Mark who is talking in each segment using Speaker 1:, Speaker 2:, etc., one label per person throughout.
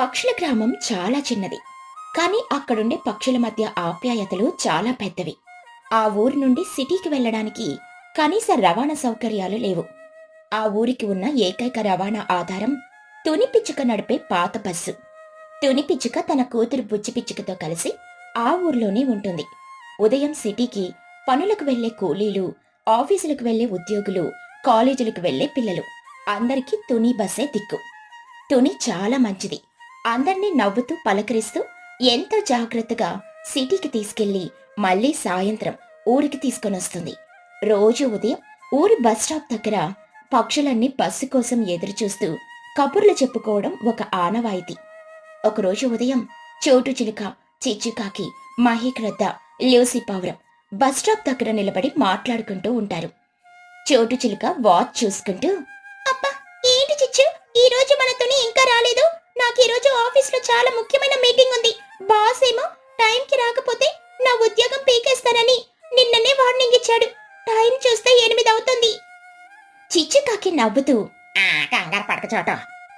Speaker 1: పక్షుల గ్రామం చాలా చిన్నది. కానీ అక్కడుండే పక్షుల మధ్య ఆప్యాయతలు చాలా పెద్దవి. ఆ ఊరు నుండి సిటీకి వెళ్ళడానికి కనీస రవాణా సౌకర్యాలు లేవు. ఆ ఊరికి ఉన్న ఏకైక రవాణా ఆధారం తుని పిచ్చుక నడిపే పాత బస్సు. తుని పిచ్చుక తన కూతురు బుజ్జి పిచ్చుకతో కలిసి ఆ ఊర్లోనే ఉంటుంది. ఉదయం సిటీకి పనులకు వెళ్లే కూలీలు, ఆఫీసులకు వెళ్లే ఉద్యోగులు, కాలేజీలకు వెళ్లే పిల్లలు అందరికీ తుని బస్సే దిక్కు. తుని చాలా మంచిది. అందర్నీ నవ్వుతూ పలకరిస్తూ ఎంతో జాగ్రత్తగా సిటీకి తీసుకెళ్లి మళ్లీ సాయంత్రం ఊరికి తీసుకొనొస్తుంది. రోజు ఉదయం ఊరి బస్ స్టాప్ దగ్గర పక్షులన్నీ బస్సు కోసం ఎదురుచూస్తూ కబుర్లు చెప్పుకోవడం ఒక ఆనవాయితీ. ఒకరోజు ఉదయం చోటు చిలుక, చిచ్చుకాకి, మహిక్రద్ద, లూసీ పావురం బస్ స్టాప్ దగ్గర నిలబడి మాట్లాడుకుంటూ ఉంటారు. చోటు చిలుక వాచ్ చూసుకుంటూ, అబ్బా ఏంటి చిచ్చు, ఈ రోజు మన తుని ఇంకా రాలేదు. నాకు ఈ రోజు ఆఫీస్ లో చాలా ముఖ్యమైన మీటింగ్ ఉంది. బాస్ ఏమో టైంకి రాకపోతే నా ఉద్యోగం పీకేస్తానని నిన్ననే వార్నింగ్ ఇచ్చాడు. టైం చూస్తే 8 అవుతుంది. చిచ్చుకాకి నవ్వుతూ,
Speaker 2: కంగారు పడక చోట,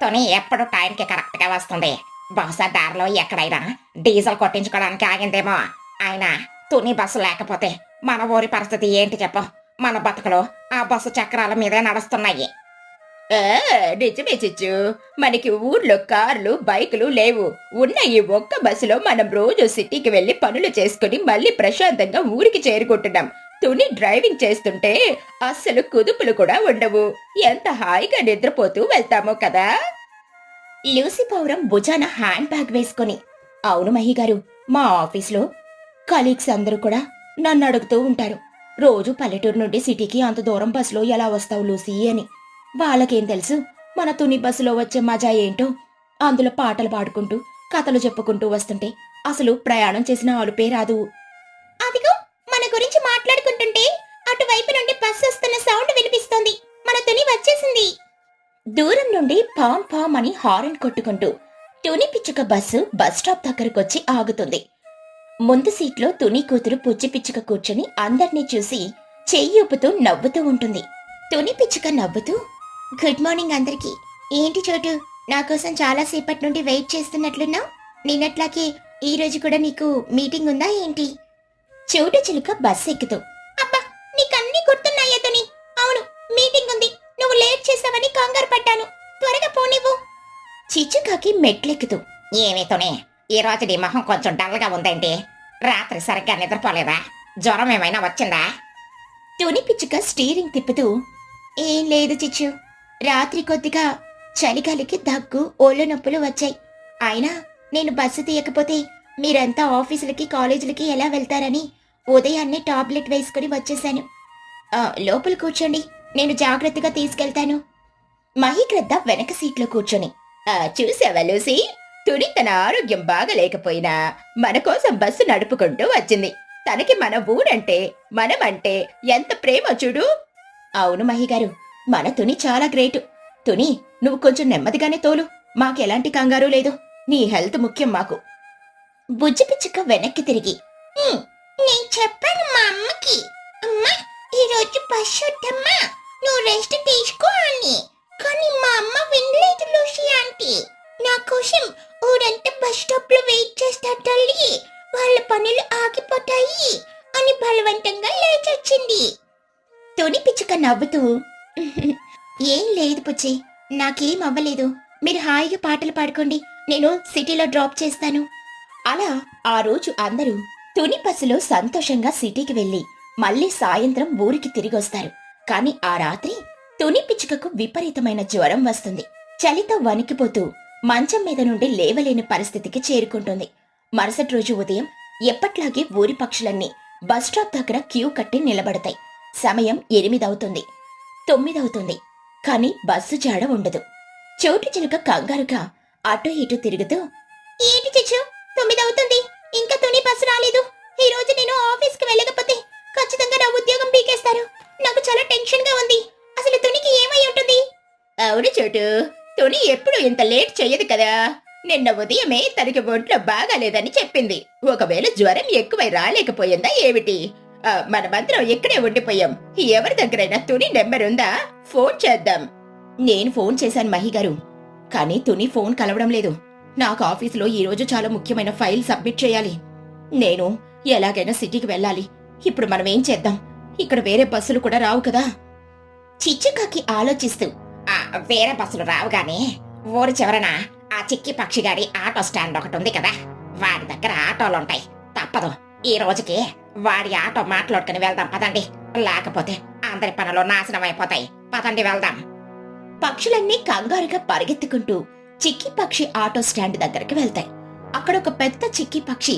Speaker 2: తుని ఎప్పుడు టైంకి కరెక్ట్ గా వస్తుంది. బహుశా దారిలో ఎక్కడైనా డీజిల్ కొట్టించుకోవడానికి ఆగిందేమో. అయినా తుని బస్సు లేకపోతే మన ఊరి పరిస్థితి ఏంటి చెప్పు. మన బతుకులు ఆ బస్సు చక్రాల మీదే నడుస్తున్నాయి.
Speaker 1: నిజమే చిచ్చు, మనకి ఊర్లో కార్లు, బైకులు లేవు. ఉన్న ఈ ఒక్క బస్సులో మనం రోజు సిటీకి వెళ్లి పనులు చేసుకుని మళ్ళీ ప్రశాంతంగా ఊరికి చేరుకుంటున్నాం. తుని డ్రైవింగ్ చేస్తుంటే అస్సలు కుదుపులు కూడా ఉండవు. ఎంత హాయిగా నిద్రపోతూ వెళ్తామో కదా. లూసీ పౌరం భుజాన హ్యాండ్ బ్యాగ్ వేసుకుని, అవును మహిగారు, మా ఆఫీస్లో కలీగ్స్ అందరూ కూడా నన్ను అడుగుతూ ఉంటారు, రోజు పల్లెటూరు నుండి సిటీకి అంత దూరం బస్సులో ఎలా వస్తావు లూసీ అని. వాళ్ళకేం తెలుసు మన తుని బస్సులో వచ్చే మజా ఏంటో. అందులో పాటలు పాడుకుంటూ కథలు చెప్పుకుంటూ వస్తుంటే అసలు ప్రయాణం చేసిన ఆలుపే రాదు. అదిగో మన గురించి మాట్లాడుకుంటుంటే అటువైపు నుండి బస్సు వస్తున్న సౌండ్ వినిపిస్తోంది. మన తుని వచ్చేసింది. దూరం నుండి పామ్ పామ్ అని హారన్ కొట్టుకుంటూ తుని పిచ్చుక బస్సు బస్ స్టాప్ దగ్గరకొచ్చి ఆగుతుంది. ముందు సీట్లో తుని కూతురు పుచ్చి పిచ్చుక కూర్చుని అందర్నీ చూసి చెయ్యి ఊపుతూ నవ్వుతూ ఉంటుంది. తుని పిచ్చుక నవ్వుతూ, గుడ్ మార్నింగ్ అందరికి. ఏంటి చోటు, నాకోసం చాలా సేపటి నుండి వెయిట్ చేస్తున్నట్లున్నావు. నిన్నట్లాగే ఈ రోజు కూడా నీకు మీటింగ్ ఉందా ఏంటి? చోటు చిలుక బస్ ఎక్కుతూ, అబ్బా నీకన్నీ గుర్తున్నాయా తుని? అవును, మీటింగ్ ఉంది. నువ్వు లేట్ చేసావని కంగారు పడ్డాను. త్వరగా పోనివ్వు. చిచ్చుకాకి మెట్లెక్కుతూ,
Speaker 2: ఏమీ తుని, ఈ రోజు నీ మొహం కొంచెం డల్ గా ఉందేంటి? రాత్రి సరిగ్గా నిద్రపోలేదా? జ్వరం ఏమైనా వచ్చిందా?
Speaker 1: తుని పిచ్చుక స్టీరింగ్ తిప్పుతూ, ఏం లేదు చిచ్చు, రాత్రి కొద్దిగా చలిగాలికి దగ్గు, ఒళ్ళు నొప్పులు వచ్చాయి. అయినా నేను బస్సు తీయకపోతే మీరంతా ఆఫీసులకి, కాలేజీలకి ఎలా వెళ్తారని ఉదయాన్నే టాబ్లెట్ వేసుకుని వచ్చేశాను. లోపల కూర్చోండి, నేను జాగ్రత్తగా తీసుకెళ్తాను. మహిగ్రద్ద వెనక సీట్లో కూర్చొని, చూసావా లూసీ, తుని తన ఆరోగ్యం బాగలేకపోయినా మన కోసం బస్సు నడుపుకుంటూ వచ్చింది. తనకి మన ఊరంటే, మనమంటే ఎంత ప్రేమ చూడు. అవును మహిగారు, మన తుని చాలా గ్రేటు. తుని, నువ్వు కొంచెం నెమ్మదిగానే తోలు, మాకెలాంటి కంగారు లేదు. నీ హెల్త్ ముఖ్యం మాకు. బుజ్జి పిచ్చుక వెనక్కి తిరిగి, నేను చెప్పాను మా అమ్మకి, అమ్మా ఈరోజు బస్ వద్దమ్మా, నువ్వు రెస్ట్ తీసుకో అని. కానీ మా అమ్మ వినలేదు లూసీ ఆంటీ. నా కోసం ఊరంతా బస్ స్టాప్ లో వెయిట్ చేస్తారు తల్లి, వాళ్ళ పనులు ఆగిపోతాయి అని బలవంతంగా లేచొచ్చింది. తుని పిచ్చుక నవ్వుతూ, ఏం లేదు పుచ్చి, నాకేం అవ్వలేదు. మీరు హాయిగా పాటలు పాడుకోండి, నేను సిటీలో డ్రాప్ చేస్తాను. అలా ఆ రోజు అందరూ తుని బస్సులో సంతోషంగా సిటీకి వెళ్లి మళ్ళీ సాయంత్రం ఊరికి తిరిగొస్తారు. కాని ఆ రాత్రి తుని పిచ్చుకకు విపరీతమైన జ్వరం వస్తుంది. చలితో వణికిపోతూ మంచం మీద నుండి లేవలేని పరిస్థితికి చేరుకుంటుంది. మరుసటి రోజు ఉదయం ఎప్పట్లాగే ఊరి పక్షులన్నీ బస్ స్టాప్ దగ్గర క్యూ కట్టి నిలబడతాయి. సమయం 8 అవుతుంది, 9 అవుతుంది. కాని బస్సు జాడ ఉండదు. చోటు చిలుక కంగారుగా అటూ ఇటూ తిరుగుతూ, ఏంటి చిచ్చు, 9 అవుతుంది, ఇంకా తుని బస్సు రాలేదు. ఈ రోజు నేను ఆఫీస్కి వెళ్ళకపోతే ఖచ్చితంగా నా ఉద్యోగం పీకేస్తారు. నాకు చాలా టెన్షన్ గా ఉంది. అసలు తునికి ఏమై ఉంటుంది? అవును చోటు, తుని ఎప్పుడు ఇంత లేట్ చెయ్యదు కదా. నిన్న ఉదయమే తనకి ఒంట్లో బాగాలేదని చెప్పింది. ఒకవేళ జ్వరం ఎక్కువై రాలేకపోయిందా ఏమిటి? మనమందరం ఇక్కడే ఉండిపోయాం. ఎవరి దగ్గరైనా తుని నెంబర్ ఉందా? ఫోన్ చేద్దాం. నేను ఫోన్ చేశాను మహిగారు, కానీ తుని ఫోన్ కలవడం లేదు. నాకు ఆఫీసులో ఈరోజు చాలా ముఖ్యమైన ఫైల్ సబ్మిట్ చేయాలి. నేను ఎలాగైనా సిటీకి వెళ్ళాలి. ఇప్పుడు మనం ఏం చేద్దాం? ఇక్కడ వేరే బస్సులు కూడా రావు కదా.
Speaker 2: చిచ్చుకాకి ఆలోచిస్తూ వేరే బస్సులు రావు గాని ఊరి చివరన ఆ చిక్కి పక్షిగాడి ఆటో స్టాండ్ ఒకటి ఉంది కదా, వాడి దగ్గర ఆటోలుంటాయి. తప్పదు, ఈ రోజుకి వాడి ఆటో మాట్లాడుకుని వెళ్దాం పదండి. లేకపోతే అందరి పనులు నాశనం అయిపోతాయి. పదండి వెళ్దాం.
Speaker 1: పక్షులన్నీ కంగారుగా పరిగెత్తుకుంటూ చిక్కి పక్షి ఆటో స్టాండ్ దగ్గరికి వెళ్తాయి. అక్కడ ఒక పెద్ద చిక్కి పక్షి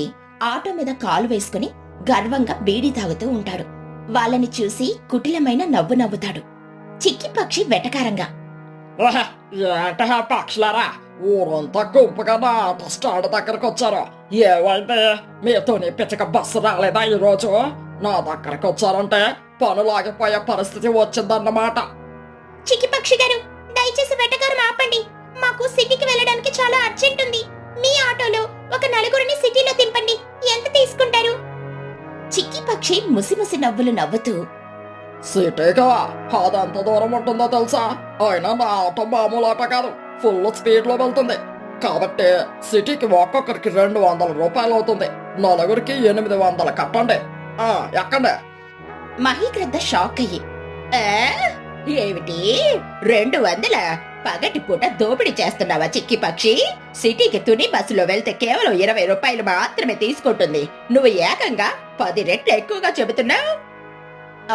Speaker 1: ఆటో మీద కాలు వేసుకుని గర్వంగా బీడీ తాగుతూ ఉంటాడు. వాళ్ళని చూసి కుటిలమైన నవ్వు నవ్వుతాడు. చిక్కి పక్షి వెటకారంగా,
Speaker 3: ఏంటా పక్షులారా, ఊరంతా గుంపుగా నా ఆటో స్టాండ్ దగ్గరకు వచ్చారు. ఏమైంది, మీతోని పిచ్చక బస్సు రాలేదా ఈ రోజు? నా దగ్గరకు వచ్చారంటే పనులాగిపోయే పరిస్థితి వచ్చిందన్నమాట.
Speaker 1: చిక్కి పక్షి గారు, దయచేసి వెటకారం ఆపండి. మాకు సిటీకి వెళ్ళడానికి చాలా అర్జెంట్ ఉంది. మీ ఆటోలో ఒక నలుగురిని సిటీలో దింపండి. ఎంత తీసుకుంటారు? చిక్కి పక్షి ముసిముసి నవ్వులు నవ్వుతూ,
Speaker 3: సిటీగా అదంత దూరం ఉంటుందో తెలుసా? అయినా నా ఆటో మామూలు ఆటో కాదు, ఫుల్ స్పీడ్ లో వెళ్తుంది. కాబట్టి సిటీకి ఒక్కొక్కరికి 200 రూపాయలు అవుతుంది. నలుగురికి 800 కట్టండి. ఎక్కండి.
Speaker 1: మహీగ్రద్ద షాక్ అయ్యి, ఏమిటి 200? పగటి పూట దోపిడీ చేస్తున్నావా చిక్కి పక్షి? సిటీకి తుని బస్సులో వెళ్తే కేవలం 20 రూపాయలు మాత్రమే తీసుకుంటుంది. నువ్వు ఏకంగా 10 రెట్లు ఎక్కువగా చెబుతున్నావు.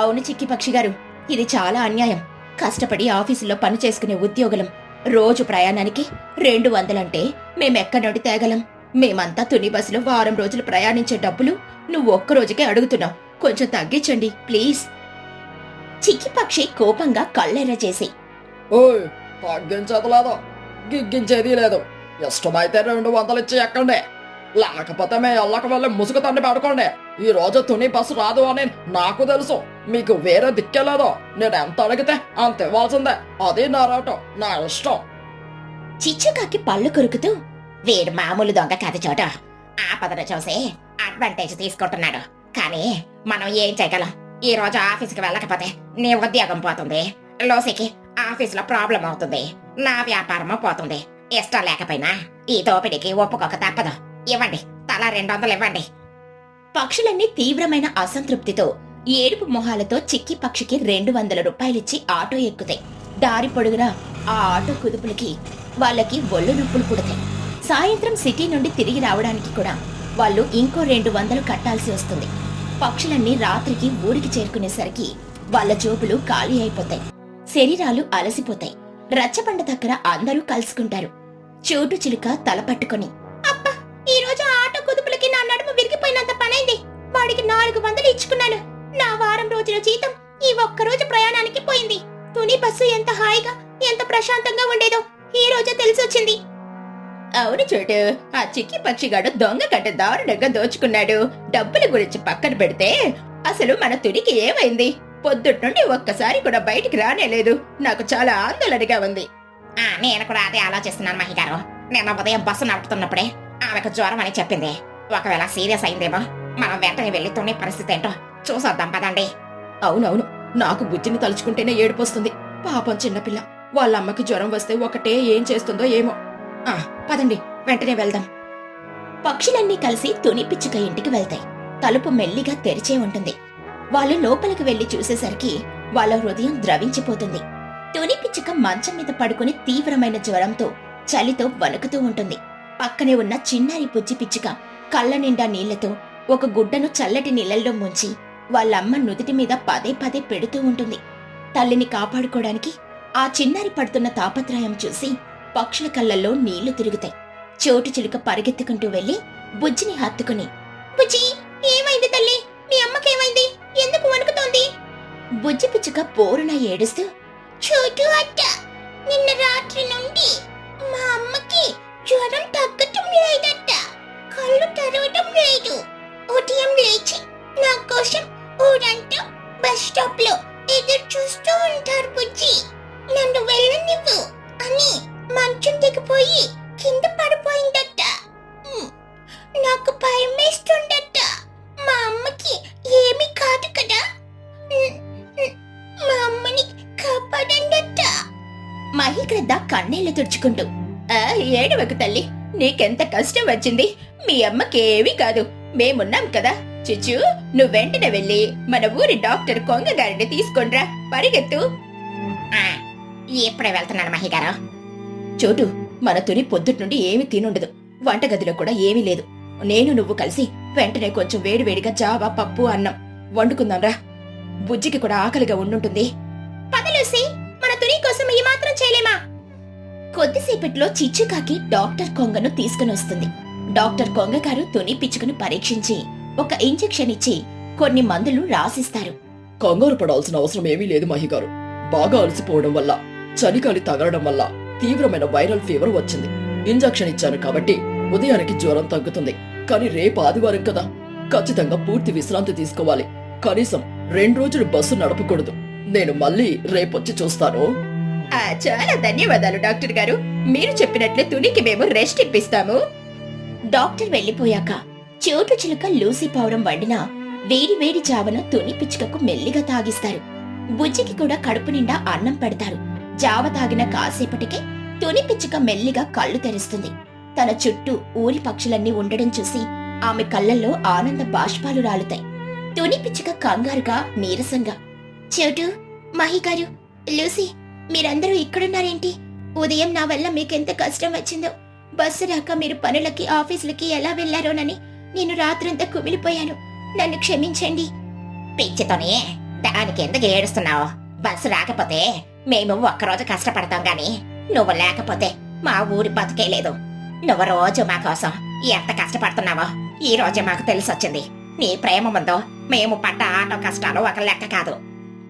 Speaker 1: అవును చిక్కి పక్షి గారు, ఇది చాలా అన్యాయం. కష్టపడి ఆఫీసులో పని చేసుకునే ఉద్యోగులం. రోజు ప్రయాణానికి 200 అంటే మేమెక్కడి నుండి తేగలం? మేమంతా తుని బస్సులో వారం రోజులు ప్రయాణించే డబ్బులు నువ్వు ఒక్క రోజుకే అడుగుతున్నావు. కొంచెం తగ్గించండి ప్లీజ్. చిక్కి పక్షి కోపంగా కళ్ళెర్ర చేసి,
Speaker 3: ఓయ్, తగ్గించేది లేదు, గిగ్గించేది లేదు. ఇష్టమైతే 200 ఇచ్చి ఎక్కండి. లేకపోతే మే ఎల్లక వెళ్ళి ముసుగు తండ్రి పడుకోండి. ఈ రోజు తుని బస్సు రాదు అని నాకు తెలుసు. మీకు వేరే దిక్కేలేదు. నేను ఎంత అడిగితే అంత ఇవ్వాల్సిందే. అది నా రాటం, నా ఇష్టం.
Speaker 1: చిచ్చుకాకి పళ్ళు కొరుకుతూ,
Speaker 2: వీడు మామూలు దొంగ కాదు చోట. ఆపదను చూసి అడ్వాంటేజ్ తీసుకుంటున్నాడు. కానీ మనం ఏం చేయగలం? ఈ రోజు ఆఫీస్కి వెళ్ళకపోతే నీ ఉద్యోగం పోతుంది, లోసికి ఆఫీసులో ప్రాబ్లం అవుతుంది, నా వ్యాపారము పోతుంది. ఇష్టం లేకపోయినా ఈ దోపిడీకి ఒప్పుకోక తప్పదు. ఇవ్వండి, తలా 200 ఇవ్వండి.
Speaker 1: పక్షులన్నీ తీవ్రమైన అసంతృప్తితో ఏడుపు మొహాలతో చిక్కి పక్షికి 200 రూపాయలిచ్చి ఆటో ఎక్కుతాయి. దారి పొడుగునా ఆ ఆటో కుదుపులకి వాళ్ళకి ఒళ్ళు నొప్పులు పుడతాయి. సాయంత్రం సిటీ నుండి తిరిగి రావడానికి కూడా వాళ్ళు ఇంకో 200 కట్టాల్సి వస్తుంది. పక్షులన్నీ రాత్రికి ఊరికి చేరుకునేసరికి వాళ్ళ జోబులు ఖాళీ అయిపోతాయి. శరీరాలు అలసిపోతాయి. రచ్చబండ దగ్గర అందరూ కలుసుకుంటారు. చోటు చిలుక తల పట్టుకుని, అబ్బా, ఈ రోజు ఆటో కుదుపులకి నా నడుము విరిగిపోయినంత పనైంది. వాడికి 400 ఇచ్చుకున్నాను. నా వారం రోజుల జీతం ఈ ఒక్క రోజు ప్రయాణానికి పోయింది. తుని బస్సు ఎంత హాయిగా, ఎంత ప్రశాంతంగా ఉండేదో ఈ రోజే తెలిసొచ్చింది. అవును చోటు, ఆ చిక్కి పక్షిగాడు దొంగ కంటే దారుణంగా దోచుకున్నాడు. డబ్బుల గురించి పక్కన పెడితే అసలు మన తునికి ఏమైంది? పొద్దుట్ నుండి ఒక్కసారి కూడా బయటికి రానేలేదు. నాకు చాలా ఆందోళనగా ఉంది.
Speaker 2: నేను కూడా అదే ఆలోచిస్తున్నాను మహిగారు. నిన్న ఉదయం బస్సు నడుపుతున్నప్పుడే ఆమెకు జ్వరం అని చెప్పింది. ఒకవేళ సీరియస్ అయిందేమో. మనం వెంటనే వెళ్లి తుని పరిస్థితి ఏంటో చూసొద్దాం పదండి.
Speaker 1: అవునవును, నాకు బుజ్జిని తలుచుకుంటేనే ఏడుపొస్తుంది. పాపం చిన్నపిల్ల. వాళ్ళ అమ్మకి జ్వరం వస్తే ఒకటే ఏం చేస్తుందో ఏమో. పదండి, వెంటనే వెళ్దాం. పక్షులన్నీ కలిసి తుని పిచ్చుక ఇంటికి వెళ్తాయి. తలుపు మెల్లిగా తెరిచే ఉంటుంది. వాళ్ళు లోపలికి వెళ్లి చూసేసరికి వాళ్ళ హృదయం ద్రవించిపోతుంది. తుని పిచ్చుక మంచం మీద పడుకుని తీవ్రమైన జ్వరంతో చలితో వణుకుతూ ఉంటుంది. పక్కనే ఉన్న చిన్నారి బుజ్జి పిచ్చుక కళ్ళ నిండా నీళ్లతో ఒక గుడ్డను చల్లటి నీళ్లలో ముంచి వాళ్ళమ్మ నుదిటి మీద పదే పదే పెడుతూ ఉంటుంది. తల్లిని కాపాడుకోవడానికి ఆ చిన్నారి పడుతున్న తాపత్రయం చూసి పక్షుల కళ్ళల్లో నీళ్లు తిరుగుతాయి. చోటు చిలుక పరిగెత్తుకుంటూ వెళ్లి బుజ్జిని హత్తుకుని, బుజ్జి, ఏమైంది తల్లి? మీ అమ్మకేమైంది? ఎందుకు వణుకుతోంది? బుజ్జి పిచ్చుక పోరున ఏడుస్తూ, చోటు అత్త, నిన్న రాత్రి నుండి మా అమ్మకి జ్వరం తగ్గటం లేదట. కళ్ళు తెరవటం లేదు. ఉదయం లేచి నా కోసం ఊరంతా బస్ స్టాప్ లో ఎదురు చూస్తూ ఉంటారు బుజ్జి. నన్ను వెళ్ళనివ్వు అని మంచం దిగిపోయి కింద పడిపోయిందట. నాకు భయమేస్తుందట. మా అమ్మకి ఏమీ కాదు కదా. మా అమ్మని కాపాడండట. మహిగ్రద్ద కన్నీళ్లు తుడుచుకుంటూ, ఏడవకు తల్లి, నీకెంత కష్టం వచ్చింది మీ అమ్మకేమీ కాదు మేమున్నాం కదా. చిచ్చు, నువ్వు వెంటనే వెళ్ళి మన ఊరి డాక్టర్ కొంగ గారిని తీసుకొనిరా, పరిగెత్తు.
Speaker 2: ఆ, ఇప్పుడే వెళ్తున్నాను మహిగారు.
Speaker 1: చోటు, మన తుని పొద్దుటి నుండి ఏమీ తినుండదు, వంటగదిలో కూడా ఏమీ లేదు. నేను నువ్వు కలిసి వెంటనే కొంచెం వేడివేడిగా జావా, పప్పు, అన్నం వండుకుందాంరా. బుజ్జికి కూడా ఆకలిగా ఉండుంటుంది. పదలూసి, మన తుని కోసం ఈ మాత్రం చేయలేమా? కొద్దిసేపట్లో చిచ్చుకాకి డాక్టర్ కొంగను తీసుకుని వస్తుంది. డాక్టర్ కొంగ గారు తుని పిచ్చుకను పరీక్షించి ఒక ఇంజెక్షన్ ఇచ్చి కొన్ని మందులు రాసిస్తారు.
Speaker 3: కంగారు పడాల్సిన అవసరం ఏమీ లేదు మహిగారు. బాగా అలసిపోవడం వల్ల, చలిగాలి తగలడం వల్ల తీవ్రమైన వైరల్ ఫీవర్ వచ్చింది. ఇంజెక్షన్ ఇచ్చాను కాబట్టి ఉదయానికి జ్వరం తగ్గుతుంది. కానీ రేపు ఆదివారం కదా, ఖచ్చితంగా పూర్తి విశ్రాంతి తీసుకోవాలి. కనీసం 2 రోజులు బస్సు నడపకూడదు. నేను మళ్ళీ రేపొచ్చి చూస్తాను.
Speaker 1: చాలా ధన్యవాదాలు డాక్టర్ గారు. మీరు చెప్పినట్లే తునికి మేము రెస్ట్ ఇప్పిస్తాము. డాక్టర్ వెళ్లిపోయాక చోటు చిలుక లూసీ పౌరం వండిన వేడి వేడి జావను తుని పిచ్చుకకు మెల్లిగా తాగిస్తారు. బుజ్జికి కూడా కడుపు నిండా అన్నం పెడతారు. జావ తాగిన కాసేపటికే తుని పిచ్చుక మెల్లిగా కళ్ళు తెరుస్తుంది. తన చుట్టూ ఊరి పక్షులన్నీ ఉండడం చూసి ఆమె కళ్ళల్లో ఆనంద బాష్పాలు రాలుతాయి. తుని పిచ్చుక కంగారుగా, నీరసంగా, చోటు, మహిగారు, లూసీ, మీరందరూ ఇక్కడున్నారేంటి? ఉదయం నా వల్ల మీకెంత కష్టం వచ్చిందో. బస్సు రాక మీరు పనులకి, ఆఫీసులకి ఎలా వెళ్లారోనని నేను రాత్రంతా కుమిలిపోయాను. నన్ను క్షమించండి.
Speaker 2: పిచ్చితోనే దానికి ఎందుకు ఏడుస్తున్నావు? బస్సు రాకపోతే మేము ఒక్కరోజు కష్టపడతాం గాని నువ్వు లేకపోతే మా ఊరి బతుకే లేదు. నువ్వు రోజు మా కోసం ఎంత కష్టపడుతున్నావో ఈ రోజే మాకు తెలిసొచ్చింది. నీ ప్రేమ ముందో మేము పడ్డ ఆటో కష్టాలు ఒక లెక్క కాదు.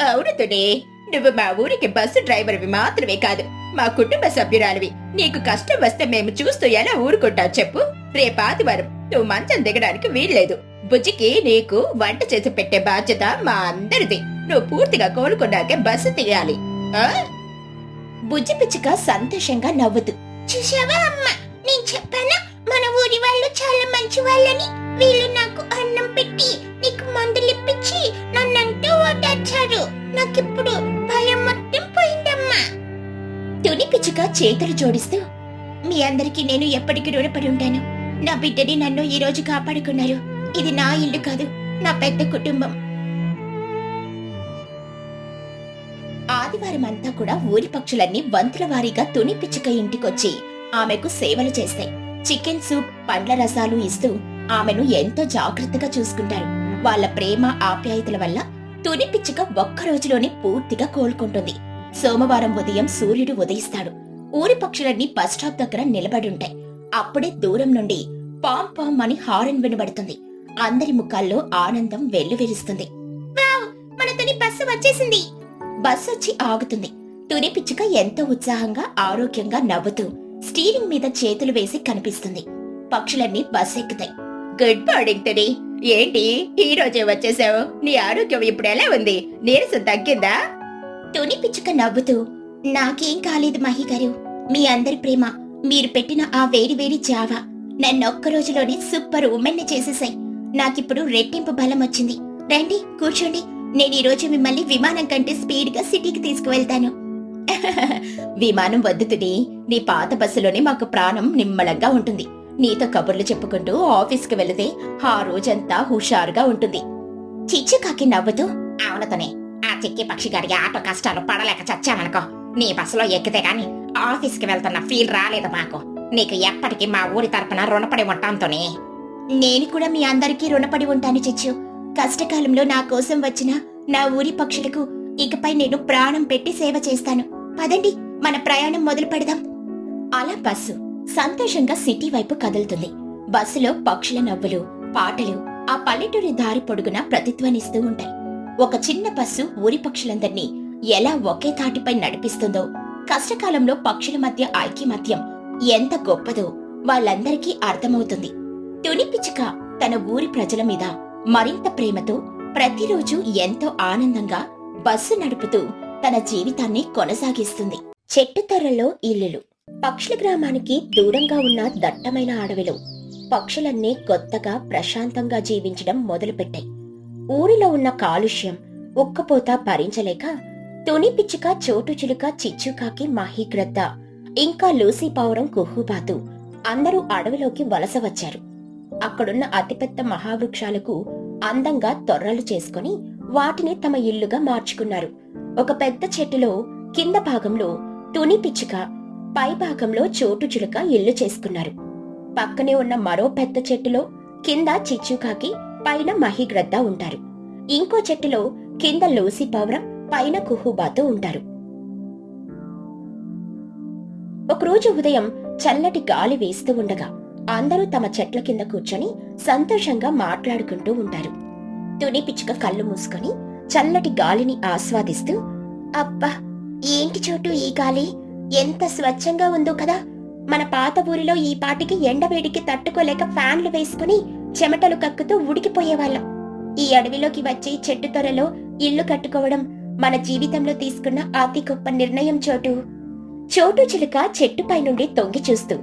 Speaker 1: అవును తుని, నువ్వు మా ఊరికి బస్సు డ్రైవర్వి మాత్రమే కాదు, మా కుటుంబ సభ్యురాలివి. నీకు కష్టం వస్తే మేము చూస్తూ ఎలా ఊరుకుంటావు చెప్పు? రేపు ఆదివారం నువ్వు మంచం దిగడానికి వీల్లేదు. బుజ్జికి నీకు వంట చేసి పెట్టే బాధ్యత మా అందరిది. నువ్వు పూర్తిగా కోలుకున్నాకే బస్సు తీయాలి. బుజ్జి పిచ్చుక సంతోషంగా నవ్వుతూ, చూసావా అమ్మ, నేను చెప్పానా మన ఊరి వాళ్ళు చాలా మంచి వాళ్ళని. వీళ్ళు నాకు అన్నం పెట్టి నీకు మందులిప్పించి నన్నంటూ ఓదార్చారు. నాకిప్పుడు భయం మొత్తం పోయిందమ్మా. తుని పిచ్చుక చేతులు జోడిస్తూ, మీ అందరికీ నేను ఎప్పటికీ రుణపడి ఉంటాను. నా బిడ్డని నన్ను ఈ రోజు కాపాడుకున్నారు. ఇది నా ఇల్లు కాదు, నా పెద్ద కుటుంబం. ఆదివారం అంతా కూడా ఊరి పక్షులన్నీ వంతుల వారీగా తుని పిచ్చుక ఇంటికొచ్చి ఆమెకు సేవలు చేస్తాయి. చికెన్ సూప్, పండ్ల రసాలు ఇస్తూ ఆమెను ఎంతో జాగ్రత్తగా చూసుకుంటారు. వాళ్ళ ప్రేమ, ఆప్యాయతల వల్ల తుని పిచ్చుక ఒక్క రోజులోనే పూర్తిగా కోలుకుంటుంది. సోమవారం ఉదయం సూర్యుడు ఉదయిస్తాడు. ఊరి పక్షులన్నీ బస్ స్టాప్ దగ్గర నిలబడుంటాయి. అప్పుడే దూరం నుండి పామ్ పామ్ అని హారన్ వినబడుతుంది. అందరి ముఖాల్లో ఆనందం వెల్లువిరుస్తుంది. వావ్, మన తుని బస్సు వచ్చేసింది. బస్సు వచ్చి ఆగుతుంది. తుని పిచ్చుక ఎంతో ఉత్సాహంగా, ఆరోగ్యంగా నవ్వుతూ స్టీరింగ్ మీద చేతులు వేసి కనిపిస్తుంది. పక్షులన్నీ బస్సు ఎక్కుతాయి. గుడ్ మార్నింగ్ తుని, ఏంటి ఈ రోజే వచ్చేసావు? నీ ఆరోగ్యం ఇప్పుడు ఎలా ఉంది? నీరసం తగ్గిందా? తుని పిచ్చుక నవ్వుతూ, నాకేం కాలేదు మహిగారు. మీ అందరి ప్రేమ, మీరు పెట్టిన ఆ వేడి వేడి జావా నన్నొక్క రోజులోనే సూపర్ ఉమెన్ని చేసేసాయి. నాకిప్పుడు రెట్టింపు బలం వచ్చింది. రండి కూర్చోండి, నేను ఈ రోజు మిమ్మల్ని విమానం కంటే స్పీడ్ గా సిటీకి తీసుకువెళ్తాను. విమానం వద్దు తుని, నీ పాత బస్సులోనే మాకు ప్రాణం నిమ్మలంగా ఉంటుంది. నీతో కబుర్లు చెప్పుకుంటూ ఆఫీస్కి వెళితే ఆ రోజంతా హుషారుగా ఉంటుంది. చిచ్చుకాకి నవ్వుతూ,
Speaker 2: అవునతోనే ఆ చిక్కి పక్షి గారికి ఆటో కష్టాలు పడలేక చచ్చామనుకో, నీ బస్సులో ఎక్కితే గాని ఆఫీస్కి వెళ్తున్న ఫీల్ రాలేదు మాకు. నీకు ఎప్పటికీ మా ఊరి తరపున రుణపడి ఉంటాంతోనే.
Speaker 1: నేను కూడా మీ అందరికీ రుణపడి ఉంటాను చిచ్చు. కష్టకాలంలో నా కోసం వచ్చిన నా ఊరి పక్షులకు ఇకపై నేను ప్రాణం పెట్టి సేవ చేస్తాను. పదండి, మన ప్రయాణం మొదలు పెడదాం. అలా బస్సు సంతోషంగా సిటీ వైపు కదులుతుంది. బస్సులో పక్షుల నవ్వులు, పాటలు ఆ పల్లెటూరి దారి పొడుగునా ప్రతిధ్వనిస్తూ ఉంటాయి. ఒక చిన్న బస్సు ఊరి పక్షులందర్నీ ఎలా ఒకే తాటిపై నడిపిస్తుందో, కష్టకాలంలో పక్షుల మధ్య ఐక్యమత్యం ఎంత గొప్పదో వాళ్ళందరికీ అర్థమవుతుంది. తుని పిచ్చుక తన ఊరి ప్రజల మీద మరింత ప్రేమతో ప్రతిరోజు ఎంతో ఆనందంగా బస్సు నడుపుతూ తన జీవితాన్ని కొనసాగిస్తుంది. చెట్టు తొర్రలో ఇల్లులు. పక్షుల గ్రామానికి దూరంగా ఉన్న దట్టమైన అడవిలో పక్షులన్నీ కొత్తగా ప్రశాంతంగా జీవించడం మొదలుపెట్టాయి. ఊరిలో ఉన్న కాలుష్యం, ఉక్కపోత భరించలేక తుని పిచ్చుక, చోటు చిలుక, చిచ్చుకాకి, మహిగ్రద్ద ఇంకా లూసీ పావురం కుహుబాతు అందరూ అడవిలోకి వలస వచ్చారు. అక్కడున్న అతిపెద్ద మహావృక్షాలకు అందంగా తొర్రలు చేసుకుని వాటిని తమ ఇల్లుగా మార్చుకున్నారు. ఒక పెద్ద చెట్టులో కింద భాగంలో తుని పిచ్చుక, పై భాగంలో చోటు చిలుక ఇల్లు చేసుకున్నారు. పక్కనే ఉన్న మరో పెద్ద చెట్టులో కింద చిచ్చుకాకి, పైన మహిగ్రద్ద ఉంటారు. ఇంకో చెట్టులో కింద లూసి పౌరం, పైన కుహుబాతు ఉంటారు. ఒకరోజు ఉదయం చల్లటి గాలి వేస్తూ ఉండగా అందరూ తమ చెట్ల కింద కూర్చొని సంతోషంగా మాట్లాడుకుంటూ ఉంటారు. తుని పిచ్చుక కళ్ళు మూసుకొని చల్లటి గాలిని ఆస్వాదిస్తూ, అబ్బా ఏంటి చోటు ఈ గాలి, ఎంత స్వచ్ఛంగా ఉందో కదా. మన పాత ఊరిలో ఈ పాటికి ఎండవేడికి తట్టుకోలేక ఫ్యాన్లు వేసుకుని చెమటలు కక్కుతూ ఉడికిపోయేవాళ్ళం. ఈ అడవిలోకి వచ్చి చెట్టు తొరలో ఇల్లు కట్టుకోవడం మన జీవితంలో తీసుకున్న అతి గొప్ప నిర్ణయం చోటు. చోటు చిలుక చెట్టుపై నుండి తొంగి చూస్తూ,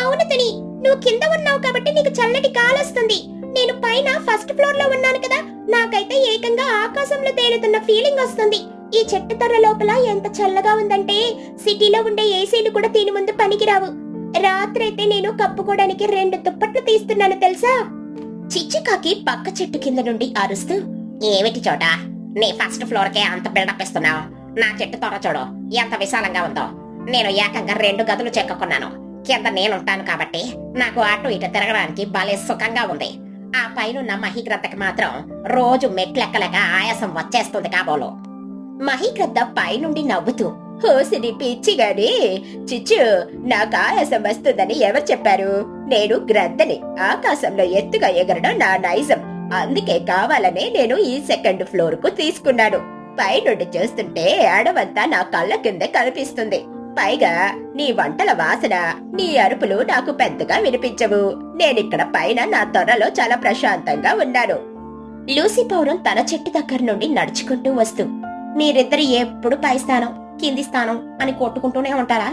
Speaker 1: అవును తుని, నువ్వు కింద ఉన్నావు కాబట్టి నీకు చల్లటి గాలొస్తుంది. నేను పైన ఫస్ట్ ఫ్లోర్ లో ఉన్నాను కదా, నాకైతే ఏకంగా ఆకాశంలో తేలుతున్న ఫీలింగ్ వస్తుంది. ఈ చెట్టు తొర్ర లోపల ఎంత చల్లగా ఉందంటే సిటీలో ఉండే ఏసీలు కూడా దీని ముందు పనికిరావు. రాత్రైతే నేను కప్పుకోవడానికి 2 దుప్పట్లు తీస్తున్నాను తెలుసా. చిచ్చుకాకి పక్క చెట్టు కింద నుండి అరుస్తూ,
Speaker 2: ఏమిటి చోట, నీ ఫస్ట్ ఫ్లోర్ కే అంత బిల్డప్ ఇస్తున్నావు? నా చెట్టు తొర చూడు ఎంత విశాలంగా ఉందో. నేను ఏకంగా 2 గదులు చెక్కున్నాను. కింద నేనుంటాను కాబట్టి నాకు అటు ఇటు తిరగడానికి భలే సుఖంగా ఉంది. ఆ పైనున్న మహిగ్రద్దకి మాత్రం రోజు మెట్లెక్కలేక ఆయాసం వచ్చేస్తుంది కాబోలు.
Speaker 1: మహిగ్రద్ద పైనుండి నవ్వుతూ, హోసిని పిచ్చిగాని, చిచ్చు, నాకు ఆయాసం వస్తుందని ఎవరు చెప్పారు? నేను గ్రద్దని, ఆకాశంలో ఎత్తుగా ఎగరడం నా నైజం. అందుకే కావాలనే నేను ఈ 2nd ఫ్లోర్ కు తీసుకున్నాను. పైనుండి చూస్తుంటే అడవంతా నా కళ్ళ కింద కనిపిస్తుంది. పైగా నీ వంటల వాసన, నీ అరుపులు నాకు పెద్దగా వినిపించవు. నేనిక్కడ పైన నా తొర్రలో చాలా ప్రశాంతంగా ఉన్నాను. లూసీ పౌరం తన చెట్టు దగ్గర నుండి నడుచుకుంటూ వస్తూ, మీరిద్దరు ఎప్పుడు పై స్థానం కింది స్థానం అని కొట్టుకుంటూనే ఉంటారా?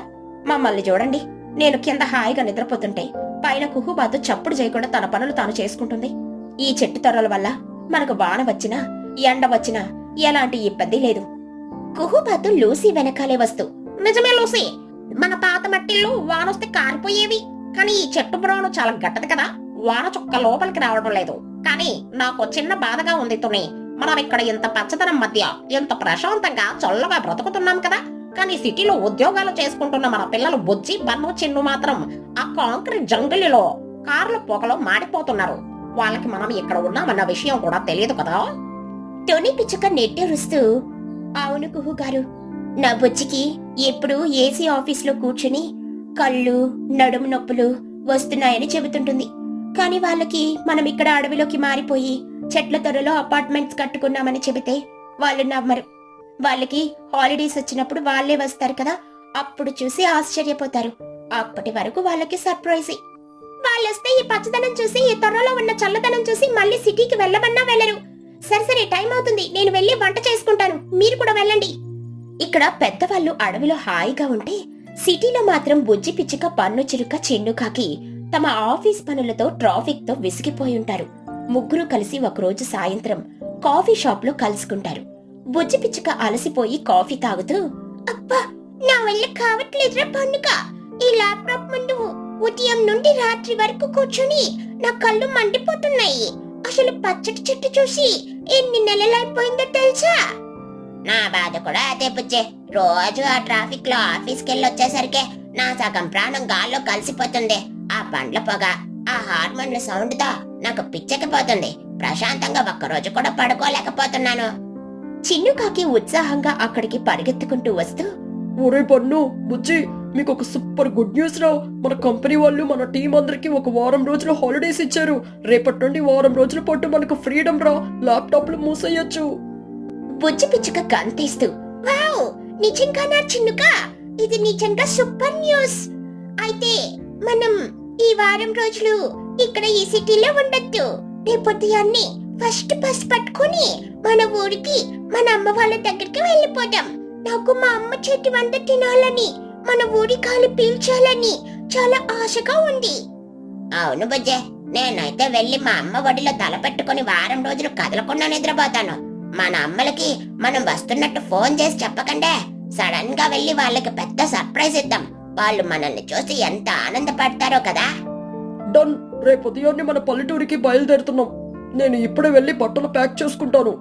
Speaker 1: మమ్మల్ని చూడండి, నేను కింద హాయిగా నిద్రపోతుంటే పైన కుహుబాతు చప్పుడు చేయకుండా తన పనులు తాను చేసుకుంటుంది. ఈ చెట్టు తొర్రల వల్ల మనకు వాన వచ్చినా ఎండ వచ్చినా ఎలాంటి ఇబ్బంది లేదు. కుహుబాతు లూసీ వెనకాలే వస్తూ,
Speaker 2: నిజమే లూసీ, మన పాత మట్టిల్లు వానొస్తే కారిపోయేవి. కానీ ఈ చెట్టు బ్రౌను చాలా గట్టది కదా, వాన చుక్క లోపలికి రావడం లేదు. కానీ నాకు చిన్న బాధగా ఉంది తుని, మనం ఇక్కడ ఇంత పచ్చదనం మధ్య ఎంత ప్రశాంతంగా చల్లగా బ్రతుకుతున్నాం కదా. కానీ సిటీలో ఉద్యోగాలు చేసుకుంటున్న మన పిల్లలు బుజ్జి, బన్ను, చిన్ను మాత్రం ఆ కాంక్రీట్ జంగిలిలో కార్ల పొగలో మాడిపోతున్నారు. వాళ్ళకి మనం ఇక్కడ ఉన్నామన్న విషయం కూడా తెలియదు కదా.
Speaker 1: తుని పిచ్చుక నెట్టేరుస్తూ, అవును కుహు గారు, నా బుజ్జికి ఎప్పుడు ఏసీ ఆఫీస్లో కూర్చుని కళ్ళు, నడుము నొప్పులు వస్తున్నాయని చెబుతుంటుంది. కాని వాళ్ళకి మనం ఇక్కడ అడవిలోకి మారిపోయి చెట్ల తొర్రలో అపార్ట్మెంట్స్ కట్టుకున్నామని చెబితే వాళ్ళు నమ్మరు. వాళ్ళకి హాలిడేస్ వచ్చినప్పుడు వాళ్ళే వస్తారు కదా, అప్పుడు చూసి ఆశ్చర్యపోతారు. అప్పటి వరకు వాళ్ళకి సర్ప్రైజ్. వాళ్ళొస్తే ఈ పచ్చదనం చూసి, ఈ తొర్రలో ఉన్న చల్లదనం చూసి మళ్ళీ సిటీకి వెళ్ళమన్నా వెళ్ళరు. సరే టైం అవుతుంది, నేను వెళ్ళి వంట చేసుకుంటాను, మీరు కూడా వెళ్ళండి. ఇక్కడ పెద్దవాళ్ళు అడవిలో హాయిగా ఉంటే సిటీలో మాత్రం బుజ్జి పిచ్చుక, పన్ను చిలుక, చిన్నుకాకి తమ ఆఫీస్ పనులతో ట్రాఫిక్ తో విసిగిపోయి ఉంటారు. ముగ్గురు కలిసి ఒకరోజు సాయంత్రం కాఫీ షాప్ లో కలుసుకుంటారు. బుజ్జి పిచ్చుక అలసిపోయి కాఫీ తాగుతూ, అబ్బా నా వల్ల కావట్లేదురా పండుగ. ఈ ల్యాప్టాప్ ముందు ఉదయం నుండి రాత్రి వరకు కూర్చొని నా కళ్ళు మండిపోతున్నాయి. అసలు పచ్చటి చెట్టు చూసి ఎన్ని నెలలైపోయిందో తెలుసా?
Speaker 2: నా బాధ కూడా అదే బుజ్జే. రోజు ఆ ట్రాఫిక్ లో ఆఫీస్కి వెళ్ళి వచ్చేసరికి నా సగం ప్రాణం గాల్లో కలిసిపోతుంది. ఆ బండ్ల పొగ, ఆ హార్మోన్ల సౌండ్ తో నాకు పిచ్చెక్కిపోతుంది. ప్రశాంతంగా ఒక్కరోజు కూడా పడుకోలేకపోతున్నాను.
Speaker 1: చిన్నుకాకి ఉత్సాహంగా అక్కడికి పరిగెత్తుకుంటూ వస్తూ,
Speaker 3: ఒరే పన్ను, బుజ్జి, మీకు ఒక సూపర్ గుడ్ న్యూస్ రా. మన కంపెనీ వాళ్ళు మన టీం అందరికి ఒక వారం రోజులు హాలిడేస్ ఇచ్చారు. రేపటి నుండి వారం రోజుల పాటు మనకు ఫ్రీడమ్ రా. ల్యాప్టాప్లు మూసేయొచ్చు.
Speaker 1: బుజ్జి పిచ్చుక గంతేస్తూ, వావ్, నిజంగానా చిన్నుకా? ఇది నిజంగా సూపర్ న్యూస్. అయితే మనం ఈ వారం రోజులు ఇక్కడ ఈ సిటీలో ఉండొద్దు. రేపొద్దుయాన్ని ఫస్ట్ బస్ పట్టుకుని మన ఊరికి, మన అమ్మ వాళ్ళ దగ్గరికి వెళ్ళిపోదాం. నాకు మా అమ్మ చేతి వంట తినాలని, మన ఊరి గాలి పీల్చాలని చాలా ఆశగా ఉంది.
Speaker 2: అవును బుజ్జే, నేనైతే వెళ్ళి మా అమ్మ ఒడిలో తల పెట్టుకుని వారం రోజులు కదలకుండా నిద్రపోతాను. మన అమ్మలకి మనం వస్తున్నట్టు ఫోన్ చేసి చెప్పకండే. సడన్ గా వెళ్ళి వాళ్ళకి పెద్ద సర్ప్రైజ్ ఇద్దాం.
Speaker 1: వాళ్ళు మనల్ని చూసి ఎంత ఆనందపడతారో కదా.
Speaker 3: డన్. రేపు ఉదయాన్నే మన పల్లెటూరికి బయలుదేరుతున్నాం. నేను ఇప్పుడే వెళ్ళి బట్టలు ప్యాక్ చేసుకుంటాను.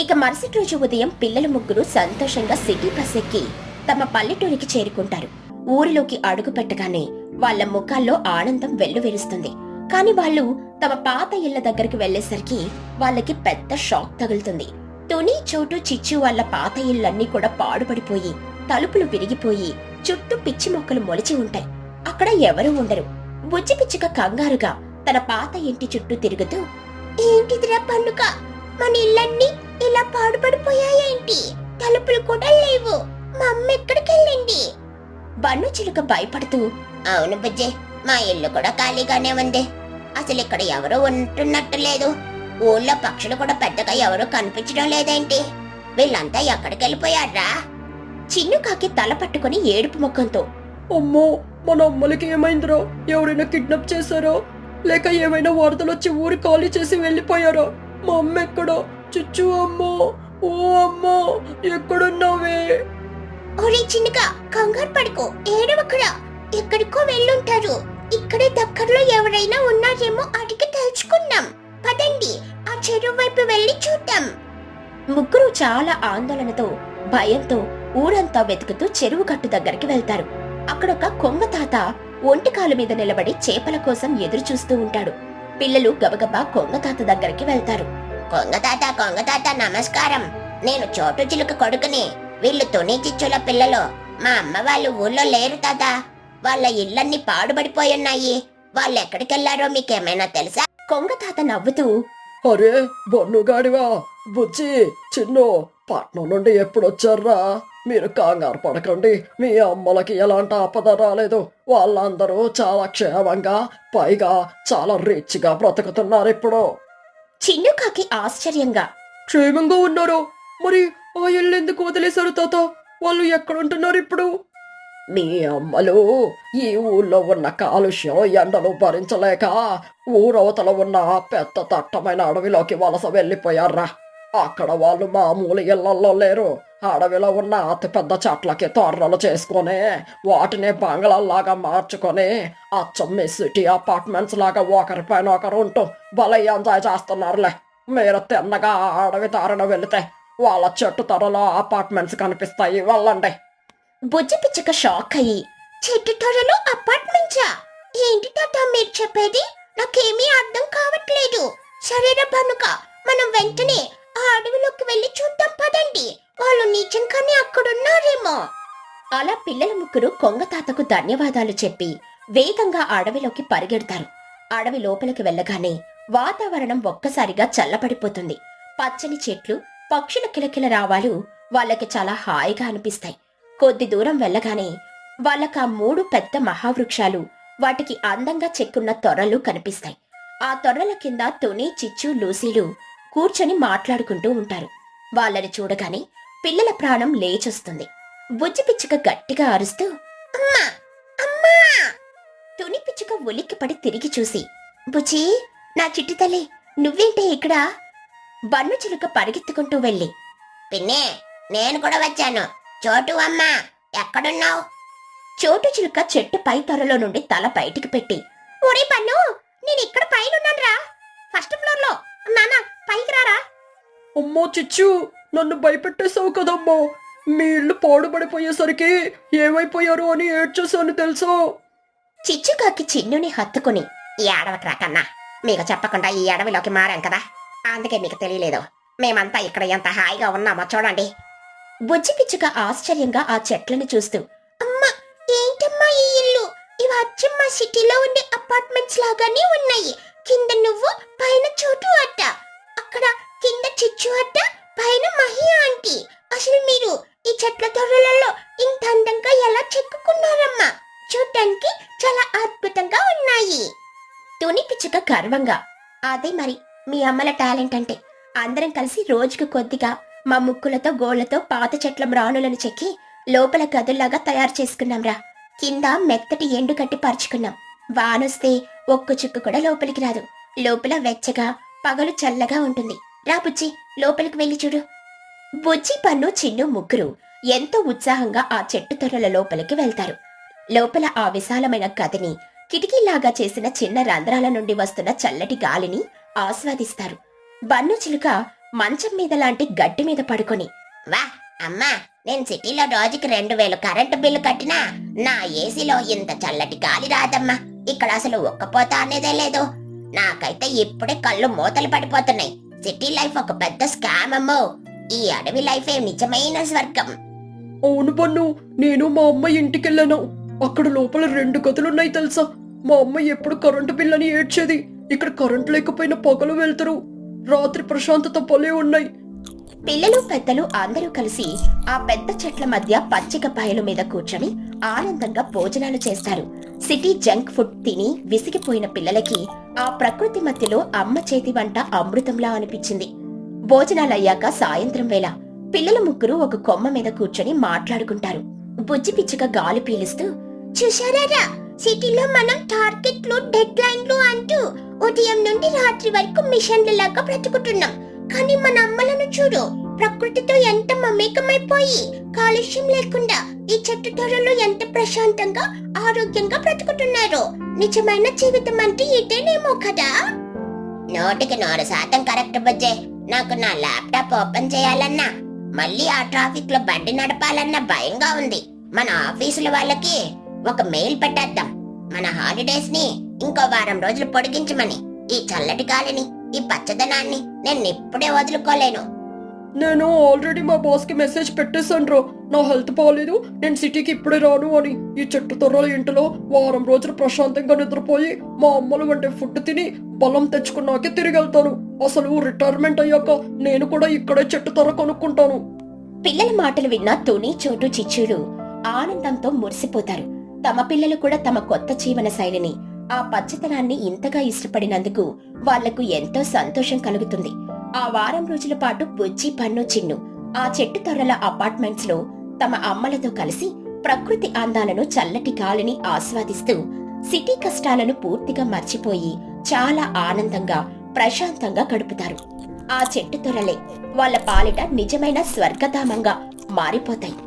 Speaker 4: ఇక మరుసటి రోజు ఉదయం పిల్లలు ముగ్గురు సంతోషంగా సిటీ బస్ ఎక్కి తమ పల్లెటూరికి చేరుకుంటారు. ఊరిలోకి అడుగు పెట్టగానే వాళ్ళ ముఖాల్లో ఆనందం వెల్లువిరుస్తుంది. కాని వాళ్ళు తమ పాత ఇళ్ల దగ్గరికి వెళ్లేసరికి వాళ్ళకి పెద్ద షాక్ తగులుతుంది. తుని, చోటు, చిచ్చు వాళ్ళ పాత ఇళ్లన్నీ కూడా పాడుపడిపోయి తలుపులు విరిగిపోయి చుట్టూ పిచ్చి మొక్కలు మొలిచి ఉంటాయి. అక్కడ ఎవరూ ఉండరు. బుజ్జి పిచ్చుక కంగారుగా తన పాత ఇంటి చుట్టూ తిరుగుతూ,
Speaker 1: ఏంటిదిరా పండుగ, మన ఇళ్ళన్నీ ఇలా పాడుపడిపోయాయేంటి? తలుపులు కూడా లేవు. మా అమ్మ ఎక్కడికి వెళ్ళింది?
Speaker 4: బన్ను చిలుక భయపడుతూ,
Speaker 1: అవును బుజ్జి, మా ఇల్లు కూడా ఖాళీగానే ఉంది. అసలు ఇక్కడ ఎవరు ఉంటున్నట్టు లేదు. ఊళ్ళో పక్షులు కూడా పెద్దగా ఎవరు కనిపించడం లేదేంటి? వీళ్ళంతా ఎక్కడికి వెళ్ళిపోయారా?
Speaker 4: చిన్నుకాకి తల పట్టుకుని ఏడుపు ముఖంతో,
Speaker 3: అమ్మో, మన అమ్మలకి ఏమైందిరా? ఎవరైనా కిడ్నాప్ చేశారా? లేక ఏమైనా వరదలొచ్చి ఊరి ఖాళీ చేసి వెళ్ళిపోయారా? మా అమ్మ ఎక్కడా? చిచ్చు అమ్మో, ఓ అమ్మో, ఎక్కడున్నావే?
Speaker 1: ఒరే చిన్నగా, కంగారు పడుకో, ఏడవకురా. ఎక్కడికో వెళ్ళుంటారు. ఇక్కడే దగ్గరలో ఎవరైనా ఉన్నారేమో అడిగి తెలుసుకుందాం. పదండి, ఆ చెరువు వైపు వెళ్ళి చూద్దాం.
Speaker 4: ముగ్గురు చాలా ఆందోళనతో భయంతో ఊరంతా వెతుకుతూ చెరువు గట్టు దగ్గరికి వెళ్తారు. అక్కడొక కొంగ తాత ఒంటికాలు మీద నిలబడి చేపల కోసం ఎదురు చూస్తూ ఉంటాడు. పిల్లలు గబగబా కొంగ తాత దగ్గరికి వెళ్తారు.
Speaker 1: కొంగ తాత నమస్కారం. నేను చోటు చిలుక కొడుకుని. వీళ్ళు తుని చిచ్చుల పిల్లలు. మా అమ్మ వాళ్ళు ఊళ్ళో లేరు తాత. వాళ్ళ ఇళ్ళన్నీ పాడుబడిపోయున్నాయి. వాళ్ళు ఎక్కడికెళ్లారో మీకేమైనా తెలుసా?
Speaker 4: కొంగ తాత నవ్వుతూ,
Speaker 3: అరే బన్నుగాడివా, బుజ్జి, చిన్ను, పట్నం నుండి ఎప్పుడొచ్చారా? మీరు కంగారు పడకండి. మీ అమ్మలకి ఎలాంటి ఆపద రాలేదు. వాళ్ళందరూ చాలా క్షేమంగా, పైగా చాలా రిచ్గా బ్రతుకుతున్నారు ఇప్పుడు.
Speaker 4: చిన్నుకాకి ఆశ్చర్యంగా,
Speaker 3: క్షేమంగా ఉన్నారు? మరి ఆ ఇల్లు ఎందుకు వదిలేశారు తాత? వాళ్ళు ఎక్కడుంటున్నారు ఇప్పుడు? మీ అమ్మలు ఈ ఊళ్ళో ఉన్న కాలుష్యం, ఎండలు భరించలేక ఊరవతల ఉన్న పెద్ద దట్టమైన అడవిలోకి వలస వెళ్ళిపోయారా. అక్కడ వాళ్ళు మామూలు ఇళ్లలో లేరు. అడవిలో ఉన్న అతిపెద్ద చెట్లకి తోరణలు చేసుకొని వాటిని బంగ్లాల్లాగా మార్చుకొని అచ్చం మీ సిటీ అపార్ట్మెంట్స్ లాగా ఒకరిపైన ఒకరు ఉంటూ భలే ఎంజాయ్ చేస్తున్నారులే. మీరు తిన్నగా అడవి తారణ వెళితే వాళ్ళ చెట్టు తరలో అపార్ట్మెంట్స్ కనిపిస్తాయి. వెళ్ళండి.
Speaker 4: బుజ్జి పిచ్చుక షాక్ అయ్యి,
Speaker 1: చెట్టు త్వరలో అపార్ట్మెంట్సా? ఏంటి తాత మీరు చెప్పేది? నాకేమీ అర్థం కావట్లేదు. సరేరా బనుక, మనం వెంటనే ఆ అడవిలోకి వెళ్ళి చూద్దాం పదండి. వాళ్ళు నిజంగానే అక్కడున్నారేమో.
Speaker 4: అలా పిల్లల ముగ్గురు కొంగ తాతకు ధన్యవాదాలు చెప్పి వేగంగా అడవిలోకి పరిగెడతారు. అడవి లోపలికి వెళ్ళగానే వాతావరణం ఒక్కసారిగా చల్లబడిపోతుంది. పచ్చని చెట్లు, పక్షుల కిలకిల రావాలు వాళ్ళకి చాలా హాయిగా అనిపిస్తాయి. కొద్ది దూరం వెళ్ళగానే వాళ్ళకా 3 పెద్ద మహావృక్షాలు, వాటికి అందంగా చెక్కున్న తొర్రలు కనిపిస్తాయి. ఆ తొర్రల కింద తుని, చిచ్చు, లూసీలు కూర్చొని మాట్లాడుకుంటూ ఉంటారు. వాళ్ళని చూడగానే పిల్లల ప్రాణం లేచొస్తుంది. బుజ్జి పిచ్చుక గట్టిగా అరుస్తూ,
Speaker 1: అమ్మా అమ్మా!
Speaker 4: తుని పిచ్చుక ఉలిక్కిపడి తిరిగి చూసి, బుజ్జి, నా చిట్టి తల్లి, నువ్వేంటే ఇక్కడ? బన్ను చిలుక పరిగెత్తుకుంటూ వెళ్ళి,
Speaker 1: పిన్నే, నేను కూడా వచ్చాను. చోటు అమ్మా, ఎక్కడున్నావు?
Speaker 4: చోటు చిలుక చెట్టు పై తొరలో నుండి తల బయటికి పెట్టి,
Speaker 1: ఒరే పన్ను, నేను ఇక్కడ పైనున్నానురా, ఫస్ట్ ఫ్లోర్ లో. నాన్న, పైకి రారా.
Speaker 3: అమ్మో చిచ్చు, నన్ను భయపెట్టేశావు కదమ్మా. మీ ఇల్లు పాడుపడిపోయేసరికి ఏమైపోయారు అని ఏడ్చేశాను తెలుసా?
Speaker 4: చిచ్చుకాకి చిన్నుని హత్తుకుని,
Speaker 2: ఈ అడవికి రాకన్నా, మీకు చెప్పకుండా ఈ అడవిలోకి మారాం కదా, అందుకే మీకు తెలియలేదు. మేమంతా ఇక్కడ ఎంత హాయిగా ఉన్నామో చూడండి.
Speaker 4: బుజ్జి పిచ్చుక ఆశ్చర్యంగా ఆ చెట్లను చూస్తూ,
Speaker 1: అమ్మా, ఏంటమ్మా ఈ ఇల్లు? ఇవి అచ్చం మా సిటీలో ఉండే అపార్ట్మెంట్స్ లాగానే ఉన్నాయి. కింద నువ్వు, పైన చోటు అట్ట, అక్కడ కింద చిచ్చు అట్ట, పైన మహి ఆంటీ. అసలు మీరు ఈ చెట్ల తొర్రలలో ఇంత అందంగా ఎలా చెక్కుకున్నారమ్మా? చూడ్డానికి చాలా అద్భుతంగా ఉన్నాయి.
Speaker 4: తుని పిచ్చుక గర్వంగా, అదే మరి మీ అమ్మల టాలెంట్ అంటే. అందరం కలిసి రోజుకు కొద్దిగా మా ముక్కులతో గోళ్లతో పాత చెట్ల మ్రాణులను చెక్కి లోపల గదుల్లాగా తయారు చేసుకున్నాంరా. కింద మెత్తటి ఎండు కట్టి పరుచుకున్నాం. వానొస్తే ఒక్క చుక్కు కూడా లోపలికి రాదు. లోపల వెచ్చగా, పగలు చల్లగా ఉంటుంది. రా బుజ్జి, లోపలికి వెళ్ళి చూడు. బుజ్జి, పన్ను, చిన్ను ముగ్గురు ఎంతో ఉత్సాహంగా ఆ చెట్టు తొర్రల లోపలికి వెళ్తారు. లోపల ఆ విశాలమైన గదిని, కిటికీలాగా చేసిన చిన్న రంధ్రాల నుండి వస్తున్న చల్లటి గాలిని ఆస్వాదిస్తారు. బన్ను చిలుక మంచం మీద లాంటి గడ్డి మీద పడుకొని,
Speaker 1: వా అమ్మా, నేను సిటీలో రోజుకి 2000 కరెంటు బిల్లు కట్టినా నా ఏసీలో ఇంత చల్లటి గాలి రాదమ్మా. ఇక్కడ అసలు ఒక్కపోత అనేదే లేదు. నాకైతే ఇప్పుడే కళ్ళు మూతలు పడిపోతున్నాయి. సిటీ లైఫ్ ఒక పెద్ద స్కామ్ అమ్మో. ఈ అడవి లైఫే నిజమైన స్వర్గం.
Speaker 3: అవును బన్ను, నేను మా అమ్మ ఇంటికెళ్ళాను. అక్కడ లోపల 2 గదులున్నాయి తెలుసా. మా అమ్మ ఎప్పుడు కరెంటు బిల్లని ఏడ్చేది. ఇక్కడ కరెంటు లేకపోయినా పగలు వెళ్తారు, రాత్రి ప్రశాంతత పొలే ఉన్నాయి.
Speaker 4: పిల్లలు పెద్దలు అందరూ కలిసి ఆ పెద్ద చెట్ల మధ్య పచ్చిక పాయల మీద కూర్చొని ఆనందంగా భోజనాలు చేస్తారు. సిటీ జంక్ ఫుడ్ తిని విసిగిపోయిన పిల్లలకి ఆ ప్రకృతి మధ్యలో అమ్మ చేతి వంట అమృతంలా అనిపించింది. భోజనాలయ్యాక సాయంత్రం వేళ పిల్లల ముగ్గురు ఒక కొమ్మ మీద కూర్చొని మాట్లాడుకుంటారు. బుజ్జి పిచ్చుక గాలి పీలుస్తూ,
Speaker 1: చూశారా, సిటీలో మనం టార్గెట్లు, డెడ్ లైన్లు అంటూ ఉదయం నుండి రాత్రి వరకు మిషన్ల లాగా బ్రతుకుతున్నాం. కానీ మన అమ్మలను చూడు, ప్రకృతితో ఎంత మమేకమైపోయి కాలుష్యం లేకుండా ఈ చెట్టు తొర్రలు ఎంత ప్రశాంతంగా ఆరోగ్యంగా బ్రతుకుతున్నారు. నిజమైన జీవితం అంటే ఇదేనేమో కదా. 100% కరెక్ట్ బుజ్జే. నాకు నా ల్యాప్టాప్ ఓపెన్ చేయాలన్నా, మళ్ళీ ఆ ట్రాఫిక్ లో బండి నడపాలన్నా భయంగా ఉంది. మన ఆఫీసుల వాళ్ళకి ఒక మెయిల్ పెట్టేద్దాం, మన హాలిడేస్ ని ఇంకో వారం రోజులు పొడిగించమని. ఈ చల్లటి గాలిని, ఈ పచ్చదనాన్ని నేను ఇప్పుడే వదులుకోలేను.
Speaker 3: నేను ఆల్రెడీ మా బాస్ కి మెసేజ్ పెట్టేశాను. నా హెల్త్ బాగాలేదు, నేను సిటీకి ఇప్పుడే రాను అని. ఈ చెట్టు తొర్రల ఇంటిలో వారం రోజులు ప్రశాంతంగా నిద్రపోయి మా అమ్మలు వండే ఫుడ్ తిని బలం తెచ్చుకున్నాకే తిరిగి వెళ్తాను. అసలు రిటైర్మెంట్ అయ్యాక నేను కూడా ఇక్కడే చెట్టు తొర్ర కొనుక్కుంటాను.
Speaker 4: పిల్లల మాటలు విన్న తుని, చోటు, చిచ్చులు ఆనందంతో మురిసిపోతారు. తమ పిల్లలు కూడా తమ కొత్త జీవన శైలిని, ఆ పచ్చదనాన్ని ఇంతగా ఇష్టపడినందుకు వాళ్లకు ఎంతో సంతోషం కలుగుతుంది. ఆ వారం రోజుల పాటు బుజ్జి, పన్ను, చిన్ను ఆ చెట్టు తొర్రల అపార్ట్మెంట్స్ లో తమ అమ్మలతో కలిసి ప్రకృతి అందాలను, చల్లటి గాలిని ఆస్వాదిస్తూ సిటీ కష్టాలను పూర్తిగా మర్చిపోయి చాలా ఆనందంగా, ప్రశాంతంగా గడుపుతారు. ఆ చెట్టు తొర్రలే వాళ్ళ పాలిట నిజమైన స్వర్గధామంగా మారిపోతాయి.